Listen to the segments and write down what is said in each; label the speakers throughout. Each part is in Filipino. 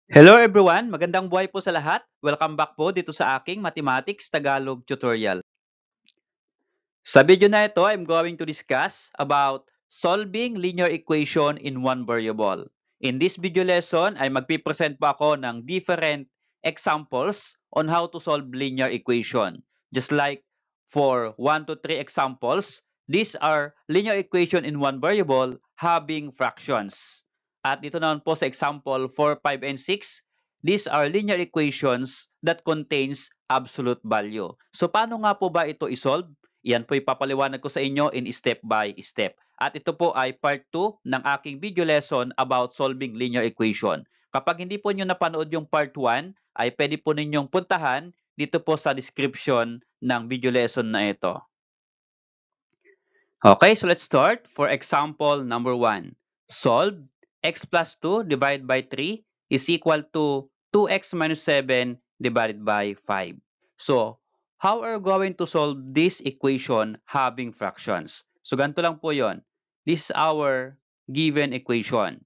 Speaker 1: Hello everyone! Magandang buhay po sa lahat. Welcome back po dito sa aking Mathematics Tagalog tutorial. Sa video na ito, I'm going to discuss about solving linear equation in one variable. In this video lesson, ay magpipresent po ako ng different examples on how to solve linear equation. Just like for 1 to 3 examples, these are linear equation in one variable having fractions. At dito naman po sa example 4, 5, and 6, these are linear equations that contains absolute value. So paano nga po ba ito isolve? Yan po ipapaliwanag ko sa inyo in step by step. At ito po ay part 2 ng aking video lesson about solving linear equation. Kapag hindi po nyo napanood yung part 1, ay pwede po ninyong puntahan dito po sa description ng video lesson na ito. Okay, so let's start. For example number 1, solve x plus 2 divided by 3 is equal to 2x minus 7 divided by 5. So, how are we going to solve this equation having fractions? So, ganito lang po yon. This is our given equation.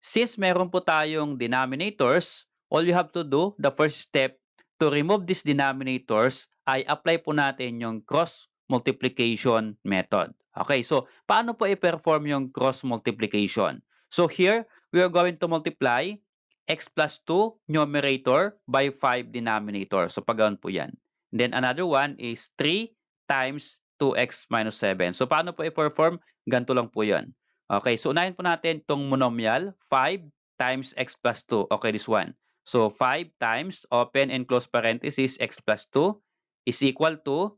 Speaker 1: Since meron po tayong denominators, all you have to do, the first step to remove these denominators ay apply po natin yung cross multiplication method. Okay, so paano po i-perform yung cross multiplication? So here, we are going to multiply x plus 2 numerator by 5 denominator. So paganoon po yan. Then another one is 3 times 2x minus 7. So paano po i-perform? Ganito lang po yan. Okay, so unahin po natin itong monomial, 5 times x plus 2. Okay, this one. So 5 times, open and close parenthesis, x plus 2 is equal to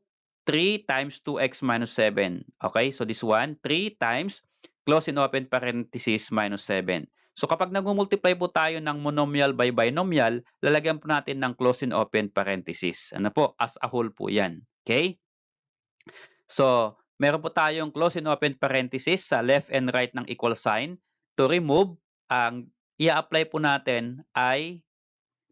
Speaker 1: 3 times 2x minus 7. Okay, so this one, 3 times, close and open parenthesis, minus 7. So kapag nag-multiply po tayo ng monomial by binomial, lalagyan po natin ng close and open parenthesis. Ano po? As a whole po yan. Okay? So, meron po tayong close and open parenthesis sa left and right ng equal sign. To remove, ang i-apply po natin ay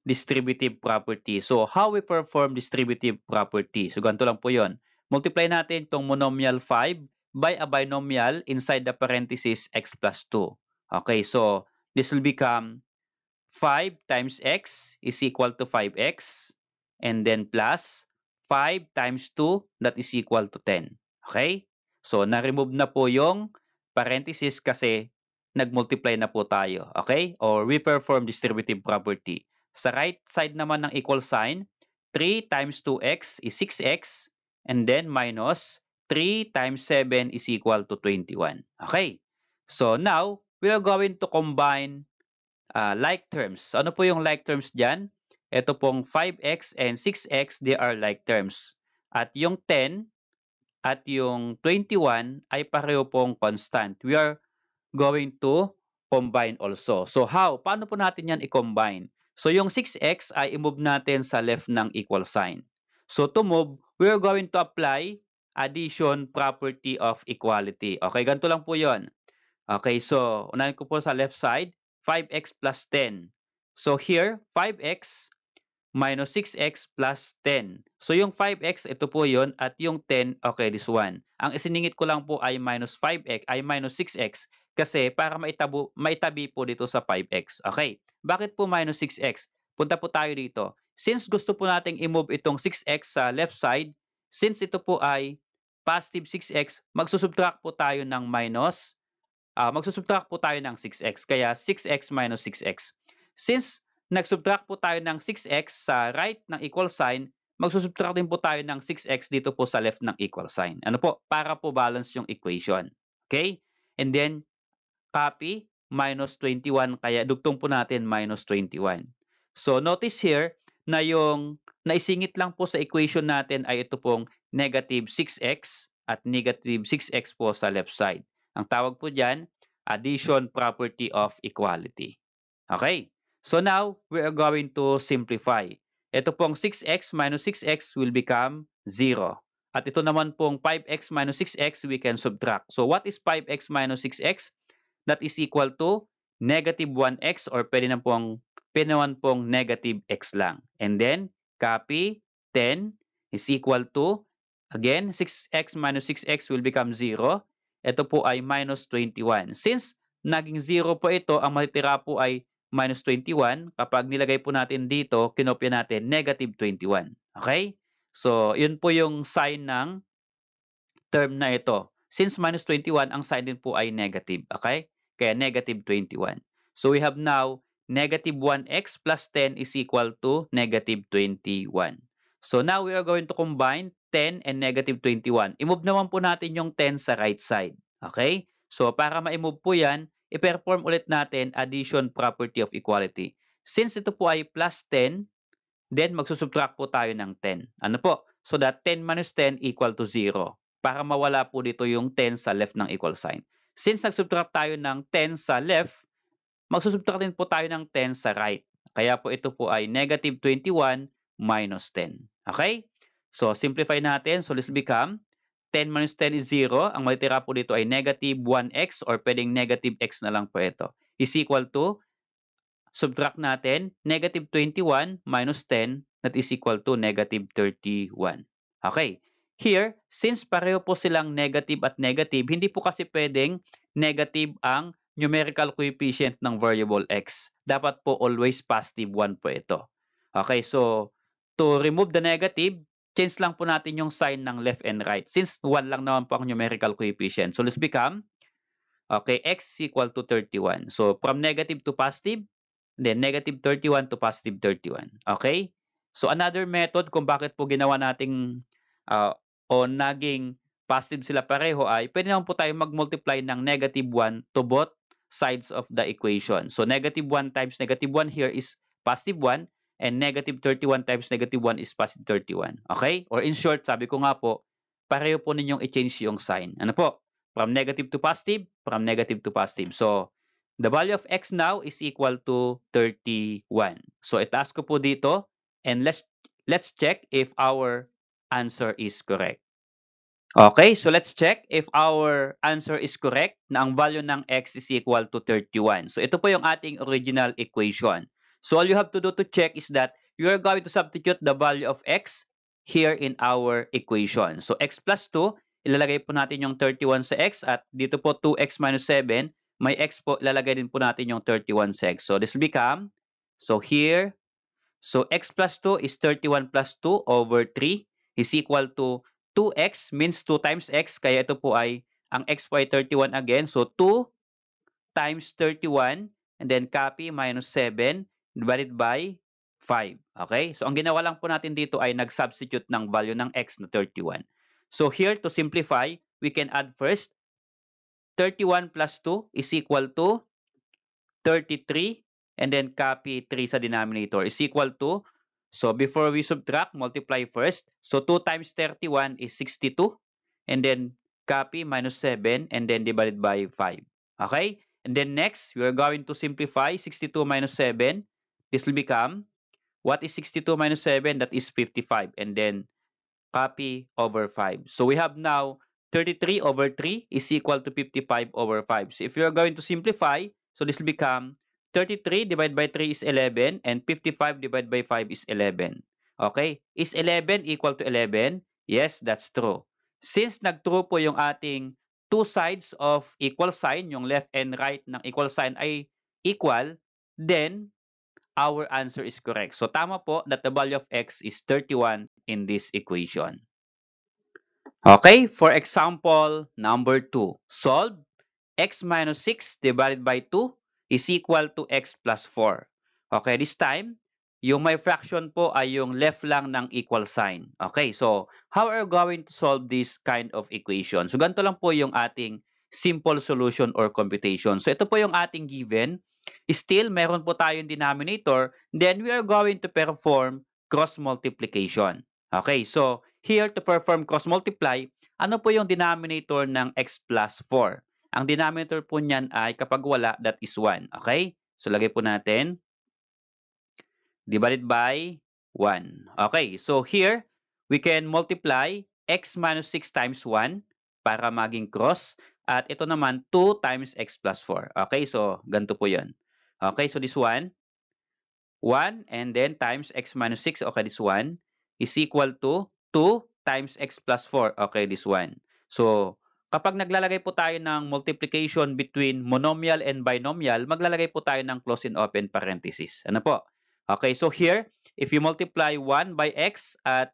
Speaker 1: distributive property. So, how we perform distributive property? So, ganito lang po yon. Multiply natin itong monomial 5 by a binomial inside the parenthesis x plus 2. Okay, so this will become 5 times x is equal to 5x and then plus 5 times 2 that is equal to 10. Okay? So, na-remove na po yung parenthesis kasi nag-multiply na po tayo. Okay? Or we perform distributive property. Sa right side naman ng equal sign, 3 times 2x is 6x and then minus 3 times 7 is equal to 21. Okay? So, now, we are going to combine like terms. Ano po yung like terms dyan? Ito pong 5x and 6x, they are like terms. At yung 10 at yung 21 ay pareho pong constant. We are going to combine also. So how? Paano po natin yan i-combine? So yung 6x ay i-move natin sa left ng equal sign. So to move, we are going to apply addition property of equality. Okay, ganito lang po yon. Okay, so unahin ko po sa left side, 5x plus 10. So here, 5x minus 6x plus 10. So yung 5x, ito po yon at yung 10, okay, this one. Ang isiningit ko lang po ay minus 5x, ay minus 6x kasi para maitabi po dito sa 5x. Okay, bakit po minus 6x? Punta po tayo dito. Since gusto po nating i-move itong 6x sa left side, since ito po ay positive 6x, magsusubtract po tayo ng minus magsusubtract po tayo ng 6x. Kaya 6x minus 6x. Since nagsubtract po tayo ng 6x sa right ng equal sign, magsusubtract din po tayo ng 6x dito po sa left ng equal sign. Ano po? Para po balance yung equation. Okay? And then, copy, minus 21. Kaya dugtong po natin minus 21. So, notice here na yung naisingit lang po sa equation natin ay ito pong negative 6x at negative 6x po sa left side. Ang tawag po dyan, addition property of equality. Okay? So now, we are going to simplify. Ito pong 6x minus 6x will become 0. At ito naman pong 5x minus 6x, we can subtract. So what is 5x minus 6x? That is equal to negative 1x or pwede naman pong negative x lang. And then, copy, 10 is equal to, again, 6x minus 6x will become 0. Ito po ay minus 21. Since naging 0 po ito, ang matitira po ay minus 21. Kapag nilagay po natin dito, kinopya natin, negative 21. Okay? So, yun po yung sign ng term na ito. Since minus 21, ang sign din po ay negative. Okay? Kaya negative 21. So, we have now negative 1x plus 10 is equal to negative 21. So, now we are going to combine 10 and negative 21. I-move naman po natin yung 10 sa right side. Okay? So, para ma-move po yan, i-perform ulit natin addition property of equality. Since ito po ay plus 10, then magsusubtract po tayo ng 10. Ano po? So that 10 minus 10 equal to 0. Para mawala po dito yung 10 sa left ng equal sign. Since nagsubtract tayo ng 10 sa left, magsusubtract din po tayo ng 10 sa right. Kaya po ito po ay negative 21 minus 10. Okay? So simplify natin. So this become 10 minus 10 is 0. Ang matitira po dito ay negative 1x or pwedeng negative x na lang po ito. Is equal to subtract natin, negative 21 minus 10, that is equal to negative 31. Okay. Here, since pareho po silang negative at negative, hindi po kasi pwedeng negative ang numerical coefficient ng variable x. Dapat po always positive 1 po ito. Okay, so to remove the negative, change lang po natin yung sign ng left and right. Since 1 lang naman po ang numerical coefficient. So let's become, okay, x equal to 31. So from negative to positive, then negative 31 to positive 31. Okay? So another method kung bakit po ginawa nating o naging positive sila pareho ay pwede naman po tayo mag-multiply ng negative 1 to both sides of the equation. So negative 1 times negative 1 here is positive 1 and negative 31 times negative 1 is positive 31. Okay? Or in short, sabi ko nga po, pareho po ninyong i-change yung sign. Ano po? From negative to positive, from negative to positive. So, the value of x now is equal to 31. So itaas ko po dito and let's check if our answer is correct. Okay, so let's check if our answer is correct na ang value ng x is equal to 31. So ito po yung ating original equation. So all you have to do to check is that you are going to substitute the value of x here in our equation. So x plus 2, ilalagay po natin yung 31 sa x at dito po 2x minus 7, may x po, ilalagay din po natin yung 31 sa x. So this will become, so here, so x plus 2 is 31 plus 2 over 3 is equal to 2x means 2 times x. Kaya ito po ay, ang x po ay 31 again. So 2 times 31 and then copy minus 7 divided by 5. Okay? So ang ginawa lang po natin dito ay nag-substitute ng value ng x na 31. So here to simplify, we can add first 31 plus 2 is equal to 33 and then copy 3 sa denominator is equal to, so before we subtract, multiply first. So 2 times 31 is 62 and then copy minus 7 and then divided by 5. Okay? And then next, we are going to simplify 62 minus 7. This will become, what is 62 minus 7? That is 55 and then copy over 5. So we have now 33 over 3 is equal to 55 over 5. So if you are going to simplify, so this will become 33 divided by 3 is 11 and 55 divided by 5 is 11. Okay? Is 11 equal to 11? Yes, that's true. Since nag-true po yung ating two sides of equal sign, yung left and right ng equal sign ay equal, then our answer is correct. So tama po that the value of x is 31 in this equation. Okay, for example, number 2. Solve x minus 6 divided by 2 is equal to x plus 4. Okay, this time, yung may fraction po ay yung left lang ng equal sign. Okay, so how are you going to solve this kind of equation? So ganito lang po yung ating simple solution or computation. So ito po yung ating given. Still, meron po tayong denominator. Then we are going to perform cross multiplication. Okay, so here to perform cross multiply, ano po yung denominator ng x plus 4? Ang denominator po niyan ay kapag wala, that is 1. Okay? So lagay po natin divided by 1. Okay, so here we can multiply x minus 6 times 1 para maging cross. At ito naman 2 times x plus 4. Okay, so ganito po yun. Okay, so this one, 1 and then times x minus 6, okay, this one is equal to 2 times x plus 4, okay, this one. So kapag naglalagay po tayo ng multiplication between monomial and binomial, maglalagay po tayo ng close and open parenthesis. Ano po? Okay, so here, if you multiply 1 by x at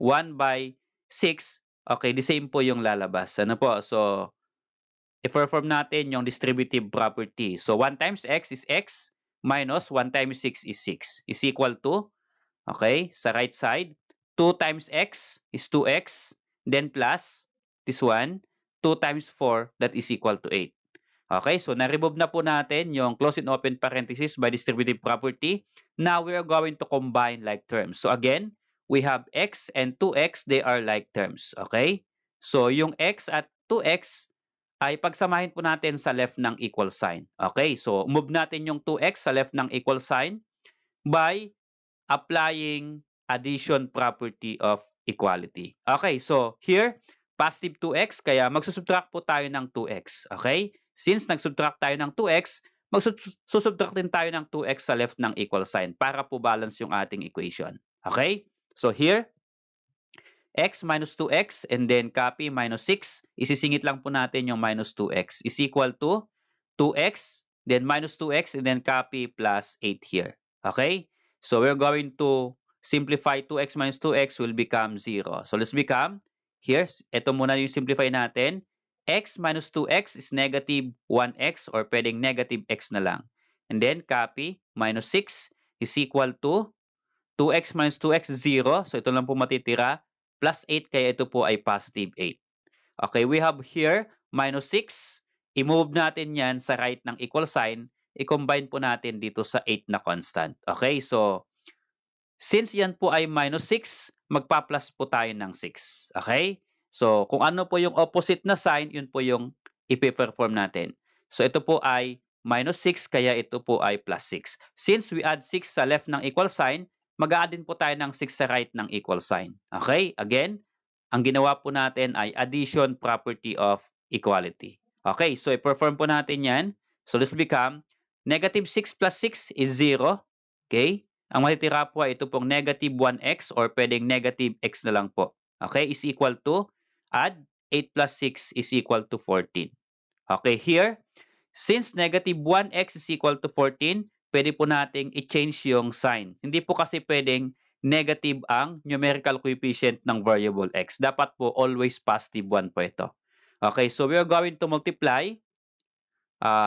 Speaker 1: 1 by 6, okay, the same po yung lalabas. Ano po? So, i-perform natin yung distributive property. So, 1 times x is x minus 1 times 6 is 6 is equal to, okay, sa right side, 2 times x is 2x, then plus this one, 2 times 4, that is equal to 8. Okay, so na-remove na po natin yung close and open parenthesis by distributive property. Now, we are going to combine like terms. So again, we have x and 2x, they are like terms. Okay? So yung x at 2x ay pagsamahin po natin sa left ng equal sign. Okay, so move natin yung 2x sa left ng equal sign by applying addition property of equality. Okay, so here, positive 2x, kaya magsusubtract po tayo ng 2x. Okay? Since nagsubtract tayo ng 2x, magsusubtract din tayo ng 2x sa left ng equal sign para po balance yung ating equation. Okay? So here, x minus 2x and then copy minus 6. Isisingit lang po natin yung minus 2x is equal to 2x, then minus 2x, and then copy plus 8 here. Okay? So we're going to simplify 2x minus 2x will become 0. So let's become, here, ito muna yung simplify natin. X minus 2x is negative 1x or pwedeng negative x na lang. And then copy minus 6 is equal to 2x minus 2x is 0. So ito lang po matitira. Plus 8 kaya ito po ay positive 8. Okay, we have here minus 6. I-move natin yan sa right ng equal sign. I-combine po natin dito sa 8 na constant. Okay, so since yan po ay minus 6, magpa-plus po tayo ng 6. Okay? So kung ano po yung opposite na sign, yun po yung ipe-perform natin. So ito po ay minus 6, kaya ito po ay plus 6. Since we add 6 sa left ng equal sign, mag-a-add din po tayo ng 6 sa right ng equal sign. Okay? Again, ang ginawa po natin ay addition property of equality. Okay, so i-perform po natin yan. So this become negative 6 plus 6 is 0. Okay? Ang matitira po ay ito pong negative 1x or pwedeng negative x na lang po. Okay? Is equal to, add 8 plus 6 is equal to 14. Okay, here, since negative 1x is equal to 14, pwede po nating i-change yung sign. Hindi po kasi pwedeng negative ang numerical coefficient ng variable x. Dapat po always positive 1 po ito. Okay, so we are going to multiply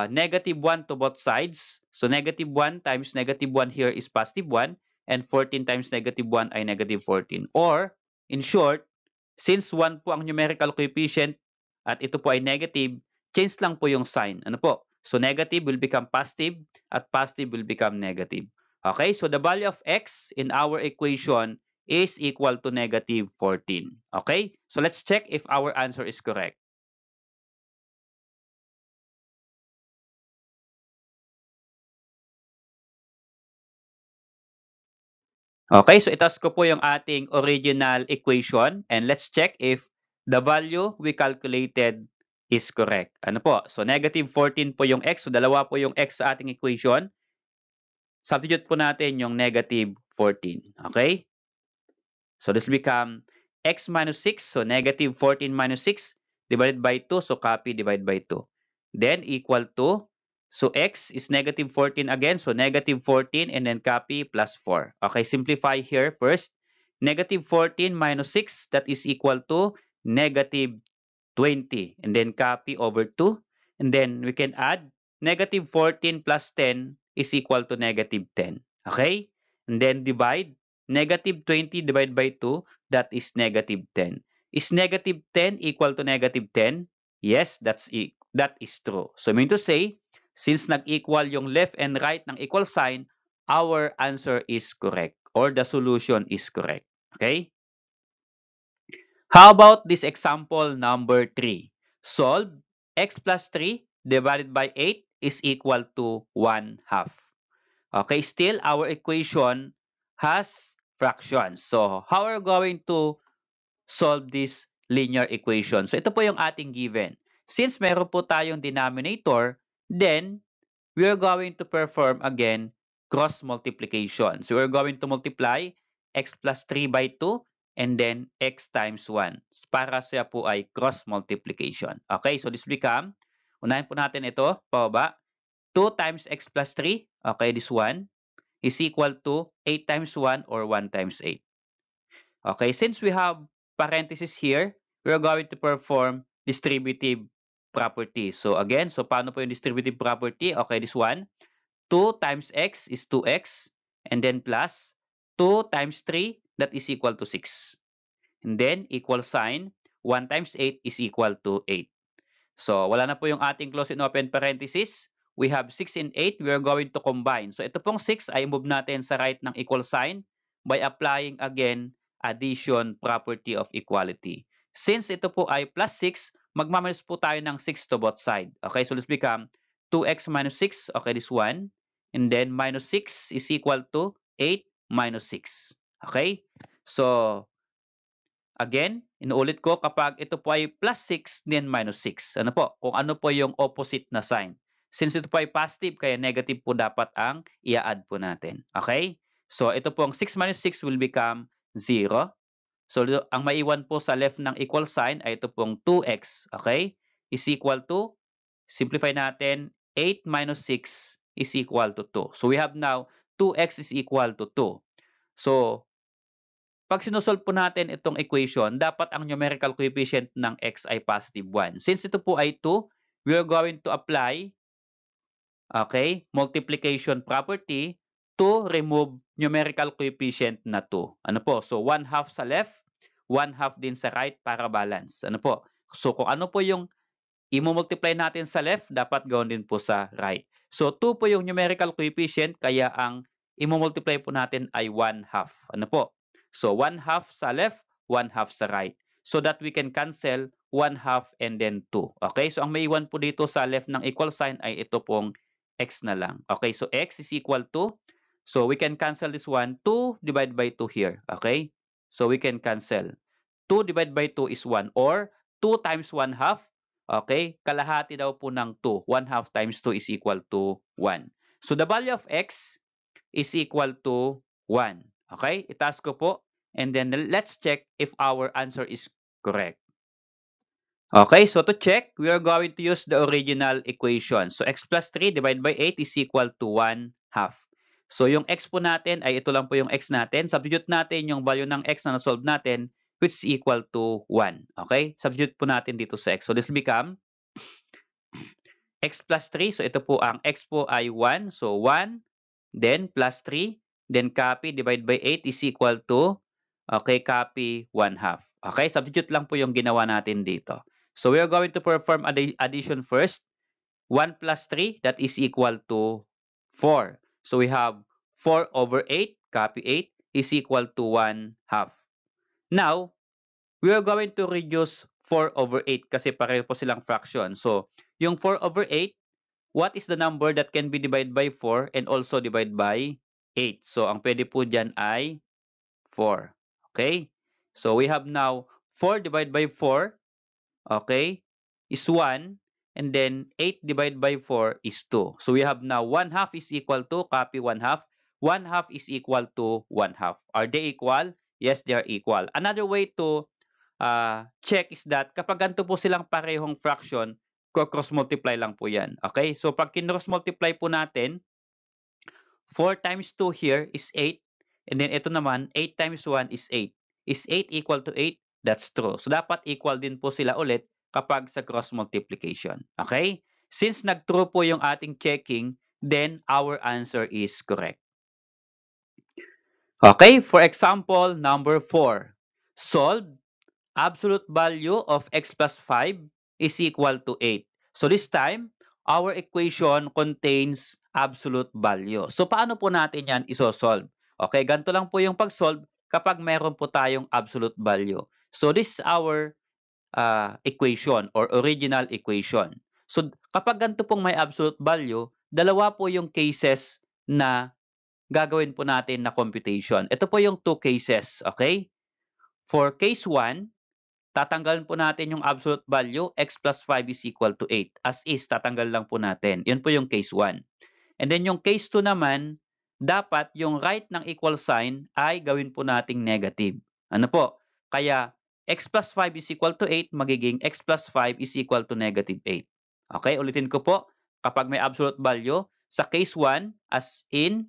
Speaker 1: negative 1 to both sides. So negative 1 times negative 1 here is positive 1 and 14 times negative 1 ay negative 14. Or, in short, since 1 po ang numerical coefficient at ito po ay negative, change lang po yung sign. Ano po? So negative will become positive at positive will become negative. Okay, so the value of x in our equation is equal to negative 14. Okay, so let's check if our answer is correct. Okay, so itas ko po yung ating original equation and let's check if the value we calculated is correct. Ano po? So negative 14 po yung x. So dalawa po yung x sa ating equation. Substitute po natin yung negative 14. Okay? So this become x minus 6. So negative 14 minus 6 divided by 2. So copy divide by 2. Then equal to, so x is negative 14 again. So negative 14 and then copy plus 4. Okay, simplify here first. Negative 14 minus 6, that is equal to negative 20. And then copy over 2. And then we can add negative 14 plus 10 is equal to negative 10. Okay? And then divide. Negative 20 divided by 2, that is negative 10. Is negative 10 equal to negative 10? Yes, that is true. So mean to say, since nag-equal yung left and right ng equal sign, our answer is correct or the solution is correct. Okay? How about this example number 3? Solve x plus 3 divided by 8 is equal to 1/2. Okay, still our equation has fractions. So, how are we going to solve this linear equation? So, ito po yung ating given. Since meron po tayong denominator, then we are going to perform again cross multiplication. So, we're going to multiply x plus 3 by 2 and then x times 1 para siya po ay cross multiplication. Okay, so this become, unahin po natin ito, pababa, 2 times x plus 3, okay, this one, is equal to 8 times 1 or 1 times 8. Okay, since we have parentheses here, we are going to perform distributive property. So again, so paano po yung distributive property? Okay, this one, 2 times x is 2x, and then plus 2 times 3, that is equal to 6. And then equal sign, 1 times 8 is equal to 8. So wala na po yung ating close and open parenthesis. We have 6 and 8, we are going to combine. So ito pong 6 ay move natin sa right ng equal sign by applying again addition property of equality. Since ito po ay plus 6, magmaminus po tayo ng 6 to both side. Okay, so let's become 2x minus 6, okay, this one. And then minus 6 is equal to 8 minus 6. Okay, so again, inuulit ko, kapag ito po ay plus 6, then minus 6. Ano po? Kung ano po yung opposite na sign. Since ito po ay positive, kaya negative po dapat ang i-add po natin. Okay? So, ito pong 6 minus 6 will become 0. So, ang maiwan po sa left ng equal sign ay ito pong 2x. Okay? Is equal to, simplify natin, 8 minus 6 is equal to 2. So, we have now 2x is equal to 2. So, pag sinusolve po natin itong equation, dapat ang numerical coefficient ng x ay positive 1. Since ito po ay 2, we are going to apply, okay, multiplication property to remove numerical coefficient na 2. Ano po? So, 1 half sa left, 1 half din sa right para balance. Ano po? So, kung ano po yung i-multiply natin sa left, dapat gawin din po sa right. So, 2 po yung numerical coefficient, kaya ang i-multiply po natin ay 1 half. Ano po? So, 1 half sa left, 1 half sa right. So that we can cancel 1 half and then 2. Okay? So, ang maiwan po dito sa left ng equal sign ay ito pong x na lang. Okay? So, x is equal to, so we can cancel this one, 2 divided by 2 here. Okay? So, we can cancel. 2 divided by 2 is 1, or 2 times 1 half. Okay? Kalahati daw po ng 2. 1 half times 2 is equal to 1. So, the value of x is equal to 1. Okay? Itask ko po. And then let's check if our answer is correct. Okay, so to check, we are going to use the original equation. So x plus 3 divided by 8 is equal to 1 half. So yung x po natin ay ito lang po yung x natin. Substitute natin yung value ng x na na-solve natin, which is equal to 1. Okay? Substitute po natin dito sa x. So this will become x plus 3. So ito po ang x po ay 1. So 1, then plus 3, then copy divide by 8 is equal to, okay, copy 1 half. Okay? Substitute lang po yung ginawa natin dito. So we are going to perform addition first. 1 plus 3, that is equal to 4. So we have 4 over 8, copy 8, is equal to 1 half. Now, we are going to reduce 4 over 8 kasi pareho po silang fraction. So, yung 4 over 8, what is the number that can be divided by 4 and also divided by 8? So, ang pwede po dyan ay 4. Okay? So, we have now 4 divided by 4, okay, is 1. And then 8 divided by 4 is 2. So we have now 1 half is equal to, copy 1 half. 1 half is equal to 1 half. Are they equal? Yes, they are equal. Another way to check is that kapag ganito po silang parehong fraction, cross multiply lang po yan. Okay? So pag cross multiply po natin, 4 times 2 here is 8. And then ito naman, 8 times 1 is 8. Is 8 equal to 8? That's true. So dapat equal din po sila ulit kapag sa cross multiplication. Okay? Since nag-true po yung ating checking, then our answer is correct. Okay, for example, number 4. Solve absolute value of x plus 5 is equal to 8. So this time, our equation contains absolute value. So paano po natin yan isosolve? Okay, ganito lang po yung pag-solve kapag meron po tayong absolute value. So this is our equation or original equation. So kapag ganito pong may absolute value, dalawa po yung cases na gagawin po natin na computation. Ito po yung two cases, okay? For case 1, tatanggalin po natin yung absolute value, x plus 5 is equal to 8. As is, tatanggal lang po natin. Yun po yung case 1. And then yung case 2 naman, dapat yung right ng equal sign ay gawin po nating negative. Ano po? Kaya x plus 5 is equal to 8, magiging x plus 5 is equal to negative 8. Okay, ulitin ko po. Kapag may absolute value, sa case 1, as in,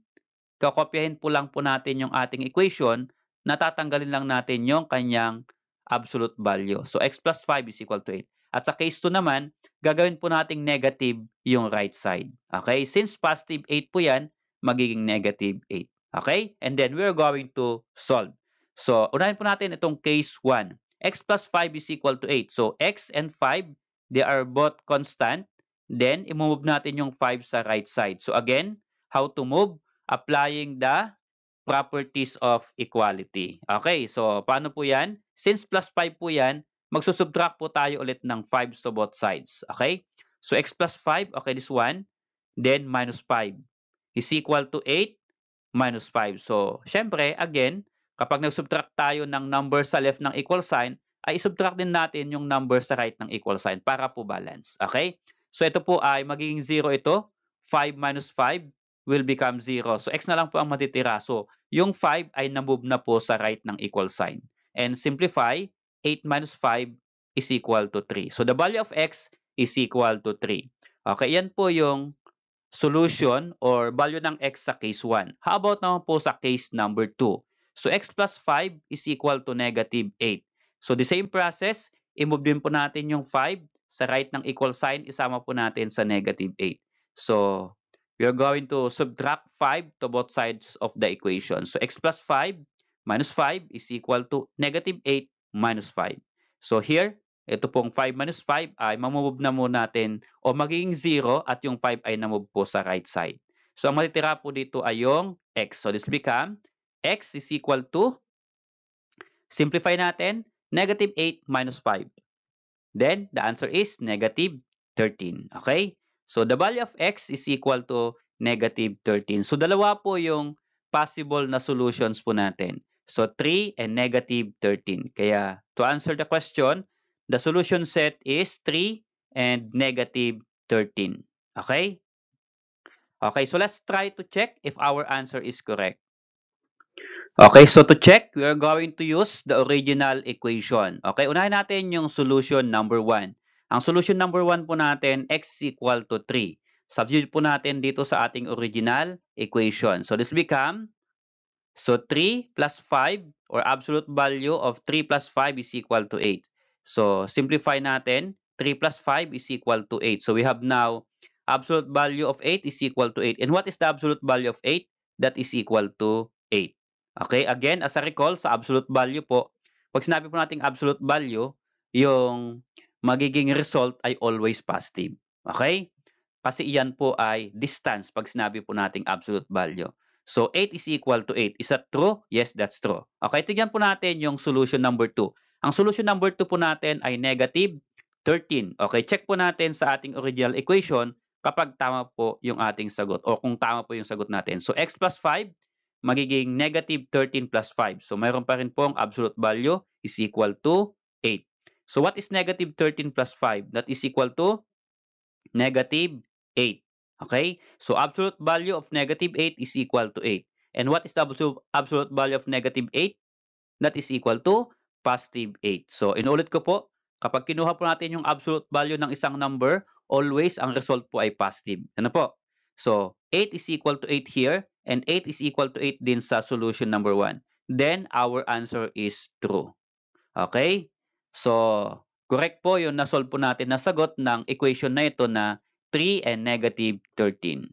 Speaker 1: kakopyahin po lang po natin yung ating equation, natatanggalin lang natin yung kanyang absolute value. So, x plus 5 is equal to 8. At sa case 2 naman, gagawin po nating negative yung right side. Okay? Since positive 8 po yan, magiging negative 8. Okay? And then, we're going to solve. So, unahin po natin itong case 1. X plus 5 is equal to 8. So, x and 5, they are both constant. Then, i-move natin yung 5 sa right side. So, again, how to move? Applying the properties of equality. Okay, so paano po yan? Since plus 5 po yan, magsusubtract po tayo ulit ng 5 to both sides. Okay? So x plus 5, okay, this one, then minus 5 is equal to 8 minus 5. So, syempre, again, kapag nag-subtract tayo ng number sa left ng equal sign, ay subtract din natin yung number sa right ng equal sign para po balance. Okay? So, ito po ay magiging 0 ito. 5 minus 5 will become 0. So, x na lang po ang matitira. So, yung 5 ay na-move na po sa right ng equal sign. And simplify, 8 minus 5 is equal to 3. So, the value of x is equal to 3. Okay, yan po yung solution or value ng x sa case 1. How about naman po sa case number 2? So, x plus 5 is equal to negative 8. So, the same process, i-move din po natin yung 5 sa right ng equal sign, isama po natin sa negative 8. So, we are going to subtract 5 to both sides of the equation. So, x plus 5 minus 5 is equal to negative 8 minus 5. So, here, ito pong 5 minus 5 ay mamove na muna natin o magiging 0 at yung 5 ay namove po sa right side. So, ang matitira po dito ay yung x. So, this become x is equal to, simplify natin, negative 8 minus 5. Then, the answer is negative 13. Okay? So, the value of x is equal to negative 13. So, dalawa po yung possible na solutions po natin. So, 3 and negative 13. Kaya, to answer the question, the solution set is 3 and negative 13. Okay? Okay, so let's try to check if our answer is correct. Okay, so to check, we are going to use the original equation. Okay, unahin natin yung solution number 1. Ang solution number 1 po natin, x equal to 3. Substitute po natin dito sa ating original equation. So this become, so 3 plus 5 or absolute value of 3 plus 5 is equal to 8. So simplify natin, 3 plus 5 is equal to 8. So we have now absolute value of 8 is equal to 8. And what is the absolute value of 8? That is equal to 8. Okay, again, as a recall, sa absolute value po, pag sinabi po nating absolute value, yung magiging result ay always positive. Okay? Kasi iyan po ay distance pag sinabi po nating absolute value. So, 8 is equal to 8. Is that true? Yes, that's true. Okay, tignan po natin yung solution number 2. Ang solution number 2 po natin ay negative 13. Okay, check po natin sa ating original equation kapag tama po yung ating sagot o kung tama po yung sagot natin. So, x plus 5 magiging negative 13 plus 5. So, mayroon pa rin pong absolute value is equal to 8. So, what is negative 13 plus 5? That is equal to negative 8. Okay? So, absolute value of negative 8 is equal to 8. And what is the absolute value of negative 8? That is equal to positive 8. So, inuulit ko po, kapag kinuha po natin yung absolute value ng isang number, always ang result po ay positive. Ano po? So, 8 is equal to 8 here, and 8 is equal to 8 din sa solution number 1. Then, our answer is true. Okay? So, correct po yung nasolve po natin na sagot ng equation na ito na 3 and negative 13.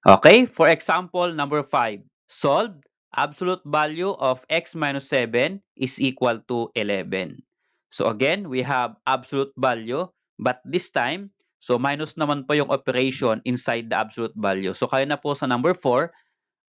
Speaker 1: Okay? For example, number 5. Solve absolute value of x minus 7 is equal to 11. So again, we have absolute value, but this time, so minus naman po yung operation inside the absolute value. So kaya na po sa number 4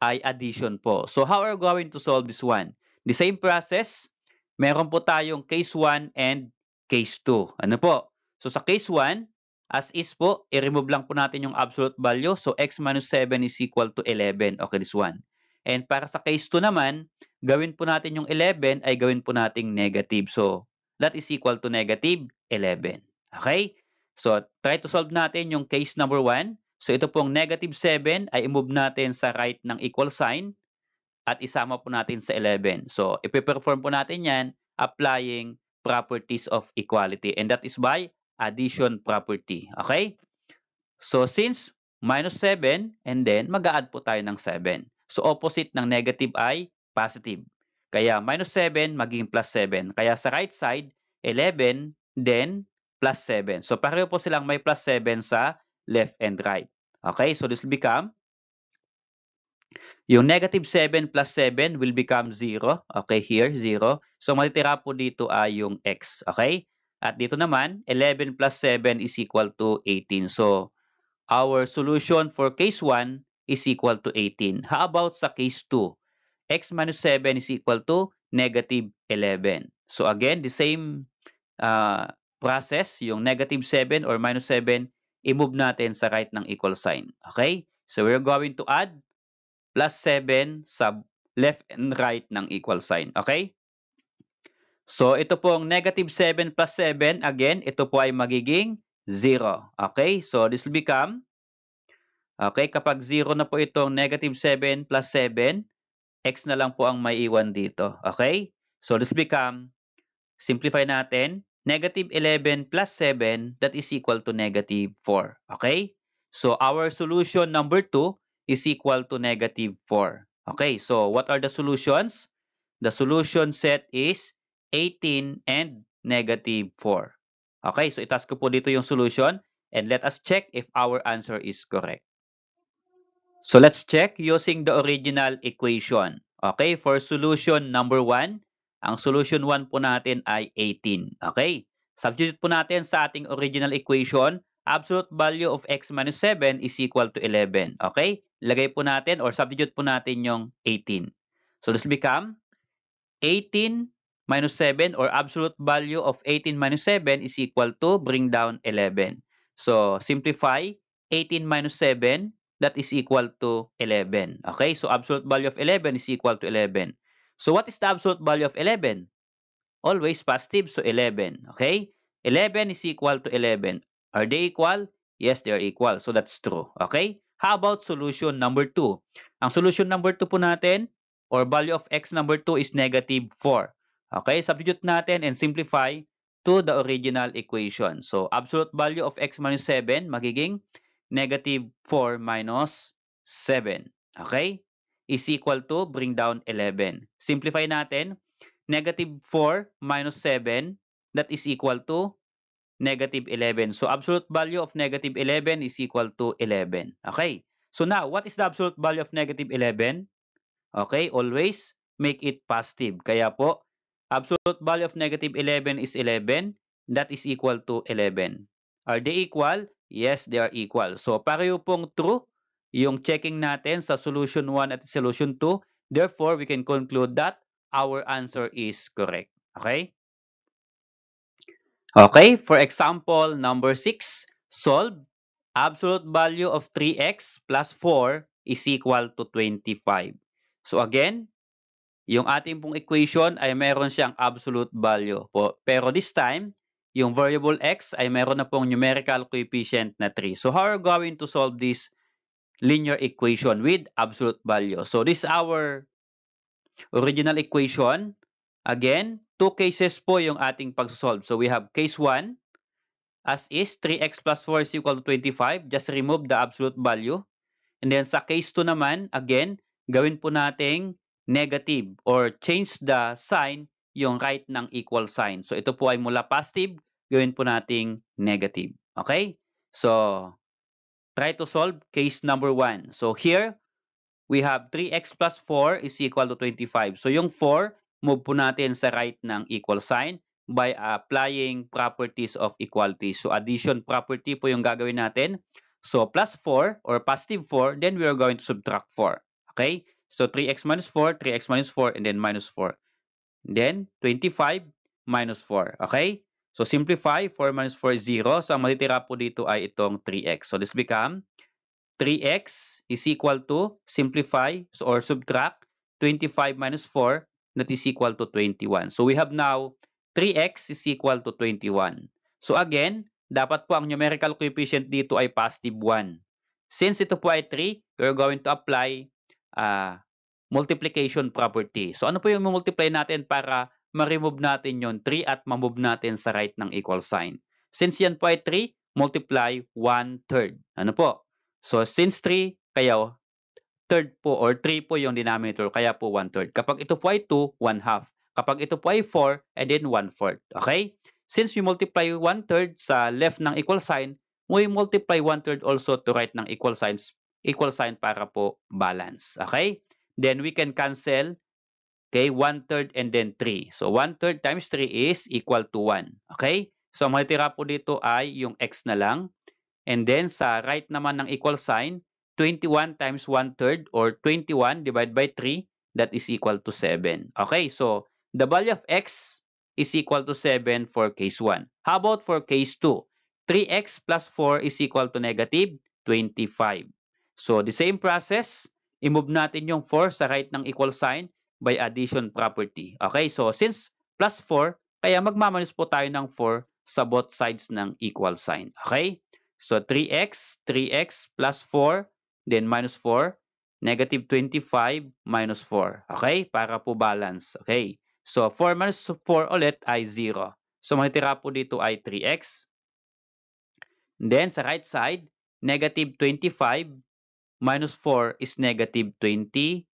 Speaker 1: ay addition po. So how are we going to solve this one? The same process, meron po tayong case 1 and case 2. Ano po? So sa case 1, as is po, i-remove lang po natin yung absolute value. So x minus 7 is equal to 11. Okay, this one. And para sa case 2 naman, gawin po natin yung 11 ay gawin po nating negative. So that is equal to negative 11. Okay? So try to solve natin yung case number 1. So ito pong negative 7 ay i-move natin sa right ng equal sign. at isama po natin sa 11. So, ipe-perform po natin yan applying properties of equality. And that is by addition property. Okay? So, since minus 7, and then mag-a-add po tayo ng 7. So, opposite ng negative ay positive. Kaya minus 7 maging plus 7. Kaya sa right side, 11, then plus 7. So, pareho po silang may plus 7 sa left and right. Okay? So, this will become, yung negative 7 plus 7 will become 0. Okay, here, 0. So, matitira po dito ay yung x. Okay? At dito naman, 11 plus 7 is equal to 18. So, our solution for case 1 is equal to 18. How about sa case 2? X minus 7 is equal to negative 11. So again, the same process, yung negative 7 or minus 7, i-move natin sa right ng equal sign. Okay? So we're going to add plus 7 sa left and right ng equal sign. Okay? So ito pong negative 7 plus 7, again, ito po ay magiging 0. Okay? So this will become, okay, kapag 0 na po itong negative 7 plus 7, x na lang po ang may iwan dito. Okay? So this become, simplify natin, negative 11 plus 7, that is equal to negative 4. Okay? So our solution number 2 is equal to negative 4. Okay? So what are the solutions? The solution set is 18 and negative 4. Okay? So itask ko po dito yung solution and let us check if our answer is correct. So let's check using the original equation. Okay, for solution number 1, ang solution 1 po natin ay 18. Okay, substitute po natin sa ating original equation, absolute value of x minus 7 is equal to 11. Okay, lagay po natin or substitute po natin yung 18. So this become 18 minus 7 or absolute value of 18 minus 7 is equal to bring down 11. So simplify 18 minus 7, that is equal to 11. Okay, so absolute value of 11 is equal to 11. So what is the absolute value of 11? Always positive, so 11. Okay, 11 is equal to 11. Are they equal? Yes, they are equal. So that's true. Okay, how about solution number 2? Ang solution number 2 po natin, or value of x number 2 is negative 4. Okay, substitute natin and simplify to the original equation. So absolute value of x minus 7 magiging negative 4 minus 7. Okay? Is equal to bring down 11. Simplify natin. Negative 4 minus 7, that is equal to negative 11. So absolute value of negative 11 is equal to 11. Okay? So now, what is the absolute value of negative 11? Okay, always make it positive. Kaya po, absolute value of negative 11 is 11. That is equal to 11. Are they equal? Yes, they are equal. So, pareho pong true yung checking natin sa solution 1 at solution 2. Therefore, we can conclude that our answer is correct. Okay? Okay, for example, number 6, solve absolute value of 3x plus 4 is equal to 25. So again, yung ating pong equation ay meron siyang absolute value po. Pero this time, yung variable x ay meron na pong numerical coefficient na 3. So how are we going to solve this linear equation with absolute value? So this is our original equation. Again, two cases po yung ating pag-solve. So we have case 1, as is 3x plus 4 is equal to 25. Just remove the absolute value. And then sa case 2 naman, again, gawin po nating negative or change the sign yung right ng equal sign. So ito po ay mula positive, gawin po nating negative. Okay? So try to solve case number 1. So here, we have 3x plus 4 is equal to 25. So yung 4, move po natin sa right ng equal sign by applying properties of equality. So addition property po yung gagawin natin. So plus 4 or positive 4, then we are going to subtract 4. Okay? So 3x minus 4, 3x minus 4, and then minus 4. And then 25 minus 4. Okay? So simplify, 4 minus 4 is 0. So ang matitira po dito ay itong 3x. So this become 3x is equal to, simplify or subtract, 25 minus 4, that is equal to 21. So we have now 3x is equal to 21. So again, dapat po ang numerical coefficient dito ay positive 1. Since ito po ay 3, we're going to apply multiplication property. So ano po yung multiply natin para ma-remove natin yung 3 at ma-move natin sa right ng equal sign? Since yan po ay 3, multiply 1/3. Ano po? So since 3, kaya third po or 3 po yung denominator, kaya po 1/3. Kapag ito po ay 2, 1/2. Kapag ito po ay 4, and then 1/4. Okay? Since we multiply 1/3 sa left ng equal sign, we multiply 1/3 also to right ng equal sign para po balance. Okay? Then we can cancel, okay, 1/3 and then 3. So 1/3 times 3 is equal to 1. Okay? So ang matitira po dito ay yung x na lang. And then sa right naman ng equal sign, 21 times 1/3 or 21 divided by 3, that is equal to 7. Okay, so the value of x is equal to 7 for case 1. How about for case 2? 3x plus 4 is equal to negative 25. So the same process, i-move natin yung 4 sa right ng equal sign by addition property. Okay, so since plus 4, kaya magmamanus po tayo ng 4 sa both sides ng equal sign. Okay? So 3x plus 4, then minus 4, negative 25 minus 4. Okay? Para po balance. Okay? So 4 minus 4 ulit ay 0. So matitira po dito ay 3x. Then sa right side, negative 25 minus 4 is negative 29.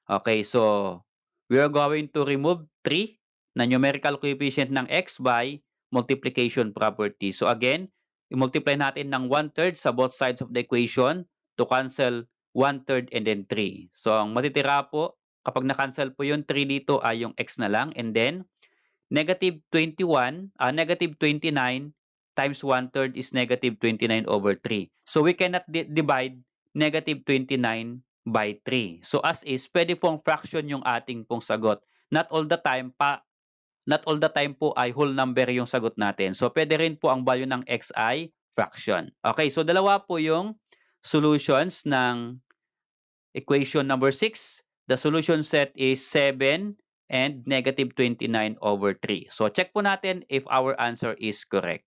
Speaker 1: Okay, so we are going to remove 3 na numerical coefficient ng x by multiplication property. So again, i-multiply natin ng 1/3 sa both sides of the equation to cancel 1/3 and then 3. So ang matitira po, kapag na-cancel po yung 3 dito ay yung x na lang, and then negative 29 times 1/3 is negative 29 over 3. So we cannot divide negative 29 by 3. So as is, pwede pong fraction yung ating pong sagot. Not all the time po ay whole number yung sagot natin. So pwede rin po ang value ng x ay fraction. Okay, so dalawa po yung solutions ng equation number 6. The solution set is 7 and negative 29 over 3. So check po natin if our answer is correct.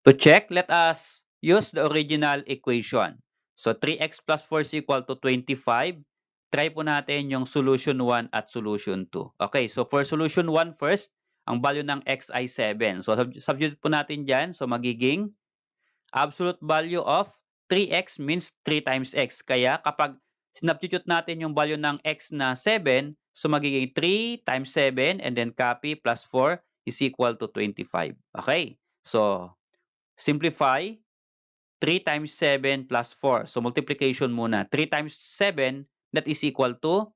Speaker 1: To check, let us use the original equation. So 3x plus 4 is equal to 25. Try po natin yung solution 1 at solution 2. Okay, so for solution 1 first, ang value ng x ay 7. So substitute po natin dyan. So magiging absolute value of 3x means 3 times x. Kaya kapag sinubstitute natin yung value ng x na 7, so magiging 3 times 7 and then copy plus 4 is equal to 25. Okay, so simplify, 3 times 7 plus 4. So multiplication muna. 3 times 7, that is equal to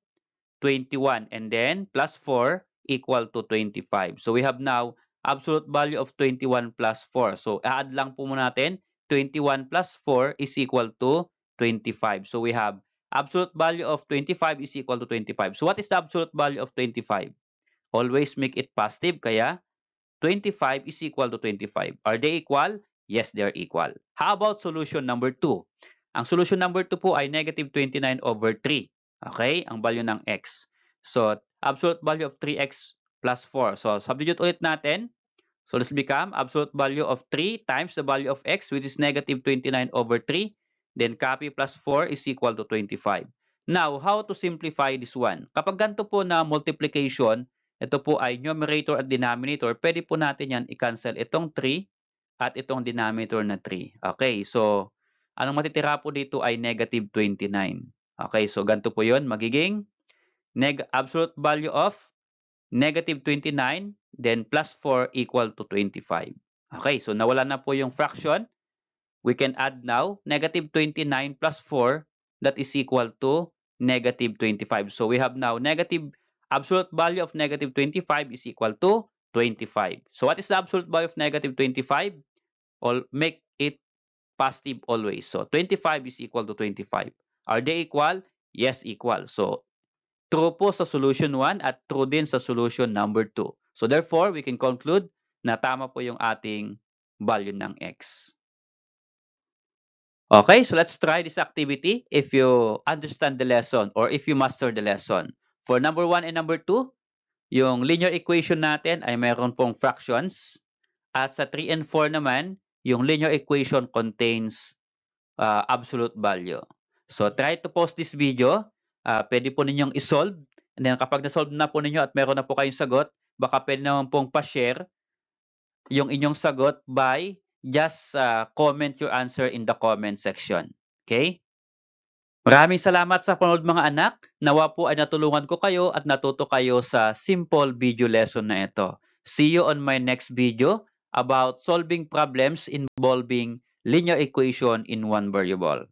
Speaker 1: 21. And then plus 4 equal to 25. So we have now absolute value of 21 plus 4. So add lang po muna natin. 21 plus 4 is equal to 25. So we have absolute value of 25 is equal to 25. So what is the absolute value of 25? Always make it positive. Kaya 25 is equal to 25. Are they equal? Yes, they are equal. How about solution number 2? Ang solution number 2 po ay negative 29 over 3. Okay? Ang value ng x. So, absolute value of 3x plus 4. So, substitute ulit natin. So, this become absolute value of 3 times the value of x, which is negative 29 over 3. Then, copy plus 4 is equal to 25. Now, how to simplify this one? Kapag ganito po na multiplication, ito po ay numerator at denominator, pwede po natin yan i-cancel itong 3 at itong denominator na 3. Okay, so anong matitira po dito ay negative 29. Okay, so ganito po yun, magiging absolute value of negative 29, then plus 4 equal to 25. Okay, so nawala na po yung fraction. We can add now negative 29 plus 4, that is equal to negative 25. So we have now negative absolute value of negative 25 is equal to 25. So what is the absolute value of negative 25? Make it positive always. So 25 is equal to 25. Are they equal? Yes, equal. So true po sa solution 1 at true din sa solution number 2. So therefore, we can conclude na tama po yung ating value ng x. Okay, so let's try this activity if you understand the lesson or if you master the lesson. For number 1 and number 2, yung linear equation natin ay mayroon pong fractions. At sa 3 and 4 naman, yung linear equation contains absolute value. So, try to post this video. Pwede po ninyong isolve. And then, kapag na-solve na po ninyo at meron na po kayong sagot, baka pwede naman pong pa-share yung inyong sagot by just comment your answer in the comment section. Okay? Maraming salamat sa panonood mga anak. Nawa po ay natulungan ko kayo at natuto kayo sa simple video lesson na ito. See you on my next video about solving problems involving linear equation in one variable.